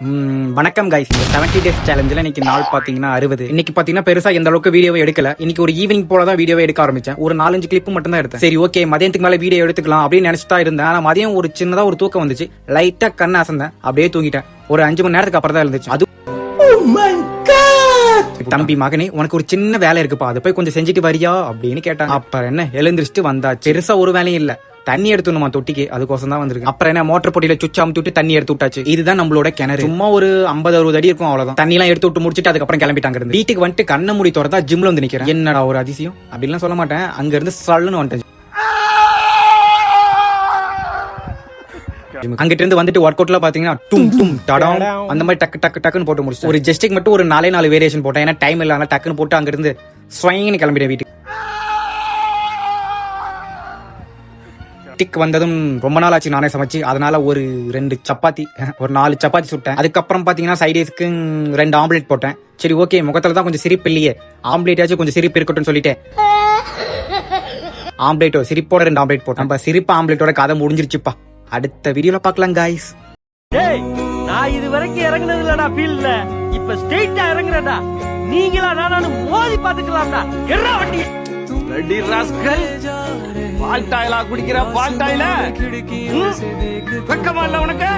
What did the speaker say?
வணக்கம் கைஸ். இந்த 70 days சேலஞ்சில் இன்னைக்கு நாள் பாத்தீங்கன்னா 60. இன்னைக்கு பாத்தீங்கன்னா பெருசா எந்த அளவுக்கு வீடியோவை எடுக்கல. இன்னைக்கு ஒரு ஈவினிங் போல தான் வீடியோவை எடுக்க ஆரம்பிச்சேன். ஒரு 4-5 கிளிப் மட்டும் தான் எடுத்தேன். சரி ஓகே, மதியத்துக்கு மேல வீடியோ எடுத்துக்கலாம் அப்படின்னு நினைச்சிட்டா இருந்தேன். ஆனா மதியம் ஒரு சின்னதா ஒரு தூக்கம் வந்துச்சு. லைட்டா கண்ணு அசந்தேன், அப்படியே தூங்கிட்டேன். ஒரு 5 மணி நேரத்துக்கு அப்புறம் தான் இருந்துச்சு. அது தம்பி மகனே, உனக்கு ஒரு சின்ன வேலை இருக்குப்பா, அதை போய் கொஞ்சம் செஞ்சுட்டு வரியா அப்படின்னு கேட்டாங்க. அப்புறம் என்ன, எழுந்திரிச்சிட்டு வந்தாச்சு. பெருசா ஒரு வேலையும் இல்ல, தண்ணி எடுத்துணுமா தொட்டிக்கு, அதுக்கோசம் தான் வந்திருக்கு. அப்புறம் என்ன, மோட்டர் பொட்டியில சுவிட்ச் அமுத்தி விட்டு தண்ணி எடுத்து விட்டாச்சு. இதுதான் நம்மளோட கிணறு. சும்மா ஒரு 50-60 அடி இருக்கும், அவ்வளவுதான். தண்ணி எல்லாம் எடுத்து விட்டு முடிச்சுட்டு அதுக்கப்புறம் கிளம்பிட்டாங்க. இருந்து வீட்டுக்கு வந்துட்டு கண்ணை மூடி திறந்தா ஜிம்ல வந்து நிக்கிறேன். என்னடா ஒரு அதிசயம் அப்படின்லாம் சொல்ல மாட்டேன். அங்க இருந்து சல்லுன்னு வந்துட்டேன். அங்கிட்ட இருந்து வந்துட்டு ஒர்க் அவுட்ல பாத்தீங்கன்னா டும் டும் டடாம் அந்த மாதிரி டக்கு டக்கு டக்குன்னு போட்டு முடிச்சு. ஒரு ஜஸ்டிக் மட்டும் ஒரு 4 வேரியேஷன் போட்டேன். ஏன்னா டைம் இல்லாம டக்குன்னு போட்டு அங்க இருந்து ஸ்வைன்னு கிளம்பிட்டேன் வீட்டுக்கு. டிக் வந்ததும் ரொம்ப நாள் ஆச்சு நானே சமைச்சு. அதனால ஒரு 2 சப்பாத்தி, ஒரு 4 சப்பாத்தி சுட்டேன். அதுக்கப்புறம் பாத்தீங்கன்னா சைடிஸ்க்கு 2 ஆம்லேட் போட்டேன். சரி ஓகே, முகத்துல தான் கொஞ்சம் சிரிப்பு இல்லையே, ஆம்லேட்டாச்சும் கொஞ்சம் சிரிப்பு இருக்கட்டும்னு சொல்லிட்டேன். ஆம்லேட்டோ சிரிப்போட 2 ஆம்லேட் போட்டேன். நம்ம சிரிப்பு ஆம்லேட்டோட கதை முடிஞ்சிருச்சுப்பா. அடுத்த வீடியோல பாக்கலாம் காய்ஸ். டேய், நான் இது வரைக்கும் இறங்குனது இல்லடா ஃபீல்ட்ல. இப்ப ஸ்ட்ரைட்டா இறங்குறடா. நீங்களா நானும் மோதி பாத்துக்கலாம்டா. எறா வண்டி ரெடி ராஸ்கல். பால் டாயிலா குடிக்கிற, பால் டாயில வெக்கமா இல்ல உனக்கு?